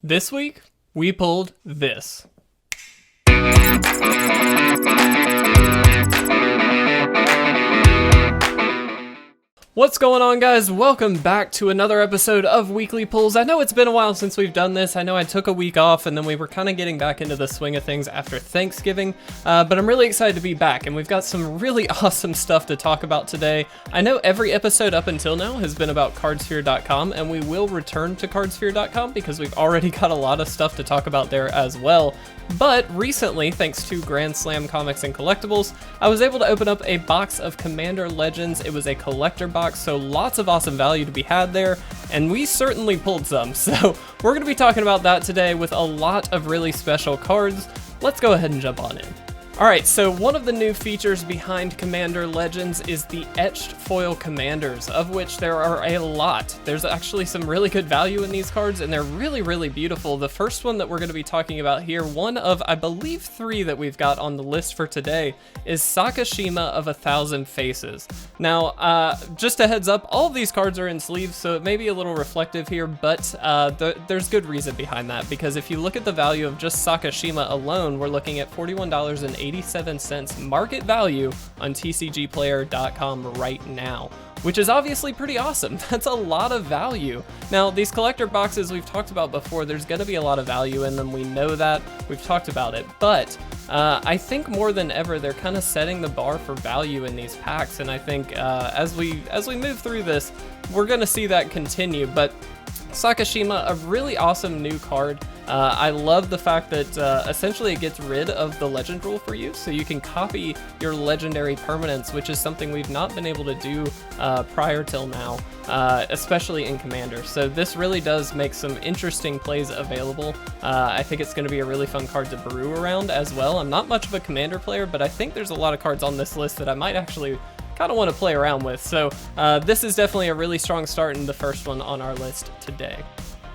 This week, we pulled this. What's going on, guys? Welcome back to another episode of Weekly Pulls. I know it's been a while since we've done this. I know I took a week off and then we were kind of getting back into the swing of things after Thanksgiving, but I'm really excited to be back and we've got some really awesome stuff to talk about today. I know every episode up until now has been about cardsphere.com, and we will return to cardsphere.com because we've already got a lot of stuff to talk about there as well. But recently, thanks to Grand Slam Comics and Collectibles, I was able to open up a box of Commander Legends. It was a collector box, so lots of awesome value to be had there, and we certainly pulled some. So we're going to be talking about that today with a lot of really special cards. Let's go ahead and jump on in. Alright, so one of the new features behind Commander Legends is the etched foil commanders, of which there are a lot. There's actually some really good value in these cards, and they're really, really beautiful. The first one that we're going to be talking about here, one of, I believe, 3 that we've got on the list for today, is Sakashima of 1,000 Faces. Now, just a heads up, all of these cards are in sleeves, so it may be a little reflective here, but there's good reason behind that, because if you look at the value of just Sakashima alone, we're looking at $41.87 market value on tcgplayer.com right now, which is obviously pretty awesome. That's a lot of value. Now, these collector boxes we've talked about before, there's going to be a lot of value in them. We know that. We've talked about it. But I think more than ever, they're kind of setting the bar for value in these packs. And I think as we move through this, we're going to see that continue. But Sakashima, a really awesome new card. I love the fact that essentially it gets rid of the legend rule for you, so you can copy your legendary permanents, which is something we've not been able to do prior till now, especially in Commander. So this really does make some interesting plays available. I think it's going to be a really fun card to brew around as well. I'm not much of a Commander player, but I think there's a lot of cards on this list that I might actually kind of want to play around with. So this is definitely a really strong start in the first one on our list today.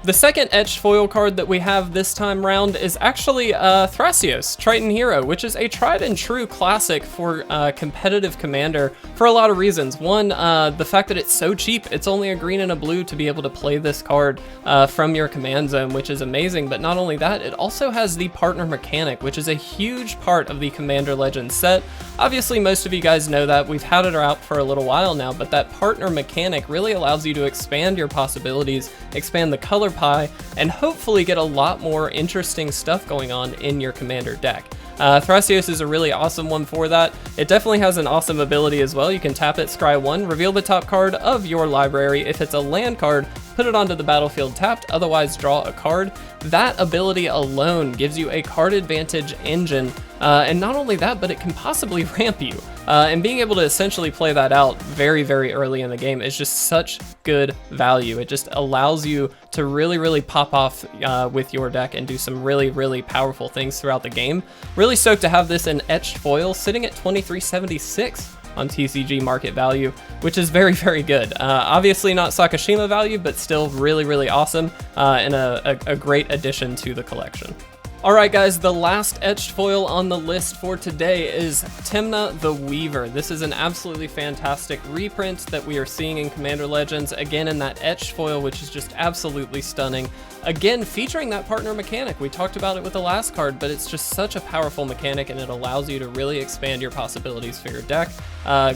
The second etched foil card that we have this time round is actually Thracios, Triton Hero, which is a tried and true classic for competitive Commander for a lot of reasons. One, the fact that it's so cheap. It's only a green and a blue to be able to play this card from your command zone, which is amazing. But not only that, it also has the partner mechanic, which is a huge part of the Commander Legends set. Obviously, most of you guys know that. We've had it out for a little while now, but that partner mechanic really allows you to expand your possibilities, expand the color pie, and hopefully get a lot more interesting stuff going on in your Commander deck. Thracios is a really awesome one for that. It definitely has an awesome ability as well. You can tap it, scry 1, reveal the top card of your library. If it's a land card, put it onto the battlefield tapped, otherwise draw a card. That ability alone gives you a card advantage engine, and not only that, but it can possibly ramp you. And being able to essentially play that out very, very early in the game is just such good value. It just allows you to really, really pop off with your deck and do some really, really powerful things throughout the game. Really stoked to have this in etched foil, sitting at $23.76 on TCG market value, which is very, very good. Obviously not Sakashima value, but still really, really awesome, and a great addition to the collection. Alright guys, the last etched foil on the list for today is Timna the Weaver. This is an absolutely fantastic reprint that we are seeing in Commander Legends, again in that etched foil, which is just absolutely stunning. Again, featuring that partner mechanic. We talked about it with the last card, but it's just such a powerful mechanic and it allows you to really expand your possibilities for your deck.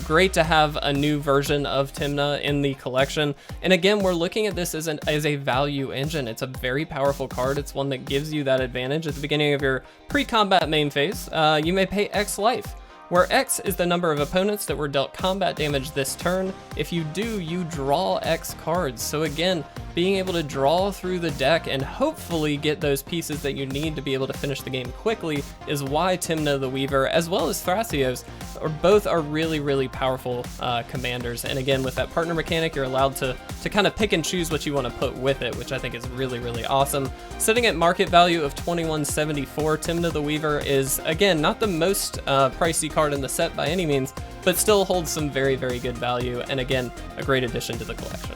Great to have a new version of Timna in the collection. And again, we're looking at this as a value engine. It's a very powerful card. It's one that gives you that advantage at the beginning of your pre-combat main phase. You may pay X life, where X is the number of opponents that were dealt combat damage this turn. If you do, you draw X cards. So again, being able to draw through the deck and hopefully get those pieces that you need to be able to finish the game quickly is why Timna the Weaver, as well as Thracios, both are really, really powerful commanders. And again, with that partner mechanic, you're allowed to kind of pick and choose what you want to put with it, which I think is really, really awesome. Sitting at market value of $21.74, Timna the Weaver is, again, not the most pricey card in the set by any means, but still holds some very, very good value, and again, a great addition to the collection.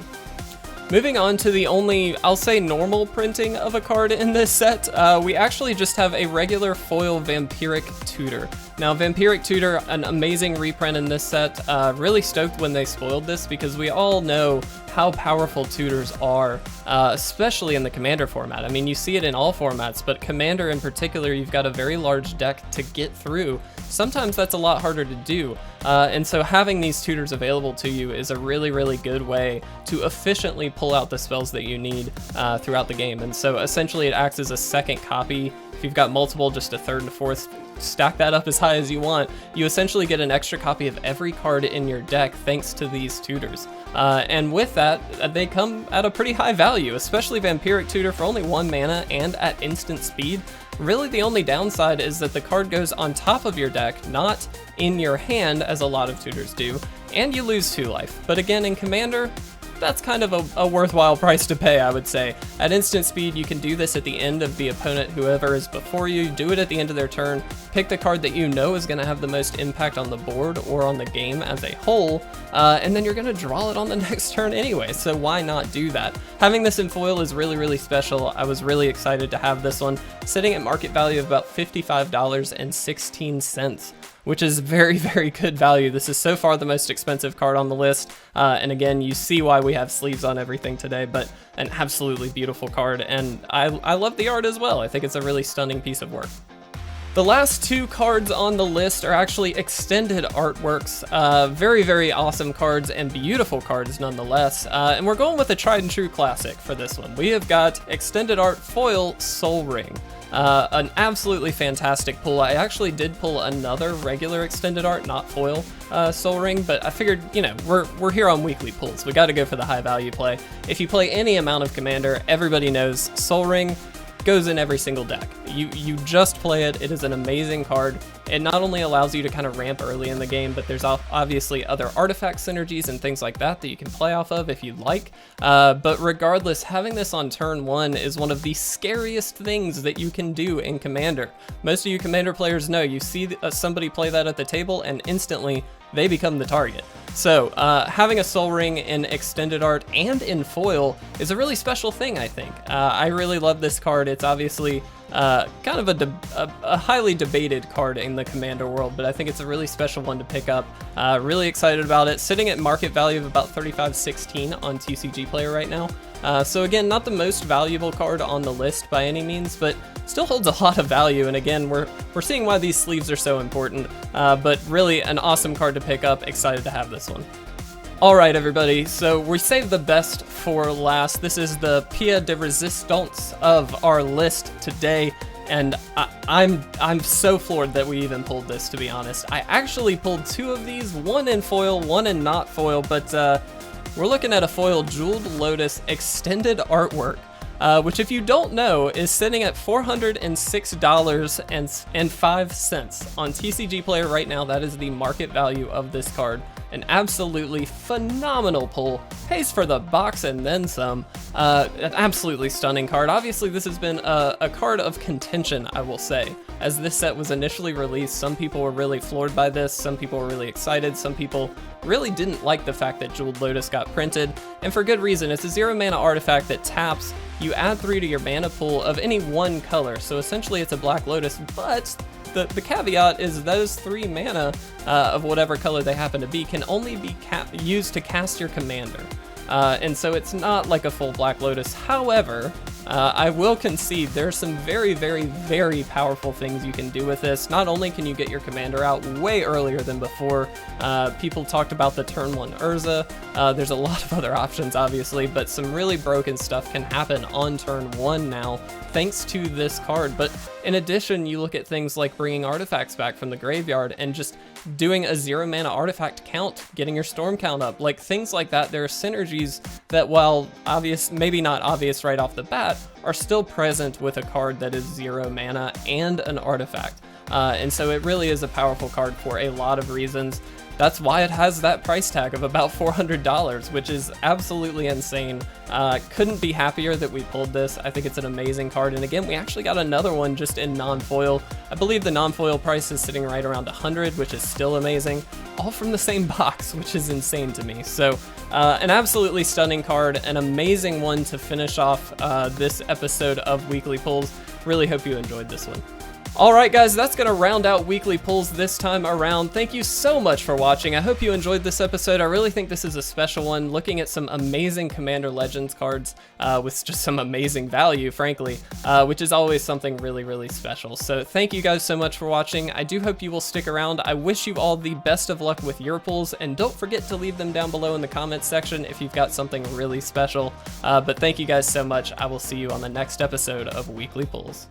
Moving on to the only, I'll say, normal printing of a card in this set, we actually just have a regular foil vampiric Tudor. Now, vampiric Tudor, an amazing reprint in this set. Really stoked when they spoiled this because we all know how powerful Tudors are, especially in the Commander format. I mean, you see it in all formats, but Commander in particular, you've got a very large deck to get through. Sometimes that's a lot harder to do, and so having these Tudors available to you is a really, really good way to efficiently pull out the spells that you need throughout the game. And so essentially it acts as a second copy. If you've got multiple, just a third and a fourth, stack that up as high as you want. You essentially get an extra copy of every card in your deck thanks to these Tudors. And with that, they come at a pretty high value, especially Vampiric Tudor for only 1 mana and at instant speed. Really the only downside is that the card goes on top of your deck, not in your hand as a lot of Tudors do, and you lose 2 life. But again, in Commander, that's kind of a worthwhile price to pay, I would say. At instant speed, you can do this at the end of the opponent, whoever is before you, do it at the end of their turn, pick the card that you know is going to have the most impact on the board or on the game as a whole, and then you're going to draw it on the next turn anyway, so why not do that? Having this in foil is really, really special. I was really excited to have this one, sitting at market value of about $55.16. Which is very, very good value. This is so far the most expensive card on the list. And again, you see why we have sleeves on everything today, but an absolutely beautiful card. And I love the art as well. I think it's a really stunning piece of work. The last 2 cards on the list are actually extended artworks. Very, very awesome cards and beautiful cards nonetheless. And we're going with a tried and true classic for this one. We have got extended art foil Sol Ring. An absolutely fantastic pull. I actually did pull another regular extended art, not foil, Sol Ring, but I figured, you know, we're here on weekly pulls. We got to go for the high value play. If you play any amount of Commander, everybody knows Sol Ring goes in every single deck. You just play it. It is an amazing card. It not only allows you to kind of ramp early in the game, but there's obviously other artifact synergies and things like that that you can play off of if you'd like. But regardless, having this on turn 1 is one of the scariest things that you can do in Commander. Most of you Commander players know you see somebody play that at the table and instantly they become the target. So having a Sol Ring in extended art and in foil is a really special thing, I think. I really love this card. It's obviously kind of a highly debated card in the Commander world, but I think it's a really special one to pick up. Really excited about it. Sitting at market value of about $35.16 on TCG Player right now. So again, not the most valuable card on the list by any means, but still holds a lot of value. And again, we're seeing why these sleeves are so important, but really an awesome card to pick up. Excited to have this one. All right, everybody, so we saved the best for last. This is the pièce de résistance of our list today, and I'm so floored that we even pulled this, to be honest. I actually pulled 2 of these, one in foil, one in not foil, but we're looking at a foil Jeweled Lotus extended artwork, which, if you don't know, is sitting at $406.05 on TCG Player right now. That is the market value of this card. An absolutely phenomenal pull, pays for the box and then some. An absolutely stunning card. Obviously, this has been a card of contention, I will say. As this set was initially released, some people were really floored by this, some people were really excited, some people really didn't like the fact that Jeweled Lotus got printed, and for good reason. It's a 0 mana artifact that taps, you add 3 to your mana pool of any one color, so essentially it's a Black Lotus, but the caveat is those 3 mana of whatever color they happen to be can only be used to cast your commander. And so it's not like a full Black Lotus. However, I will concede there's some very, very, very powerful things you can do with this. Not only can you get your commander out way earlier than before, people talked about the turn 1 Urza. There's a lot of other options, obviously, but some really broken stuff can happen on turn 1 now, thanks to this card. But in addition, you look at things like bringing artifacts back from the graveyard and just doing a 0 mana artifact count, getting your storm count up, like things like that. There are synergies that, while obvious, maybe not obvious right off the bat, are still present with a card that is 0 mana and an artifact. and so it really is a powerful card for a lot of reasons. That's why it has that price tag of about $400, which is absolutely insane. Couldn't be happier that we pulled this. I think it's an amazing card, and again, we actually got another one just in non-foil. I believe the non-foil price is sitting right around 100, which is still amazing. All from the same box, which is insane to me. So an absolutely stunning card, an amazing one to finish off this episode of Weekly Pulls. Really hope you enjoyed this one. Alright guys, that's going to round out Weekly Pulls this time around. Thank you so much for watching. I hope you enjoyed this episode. I really think this is a special one, looking at some amazing Commander Legends cards with just some amazing value, frankly, which is always something really, really special. So thank you guys so much for watching. I do hope you will stick around. I wish you all the best of luck with your pulls, and don't forget to leave them down below in the comments section if you've got something really special. But thank you guys so much. I will see you on the next episode of Weekly Pulls.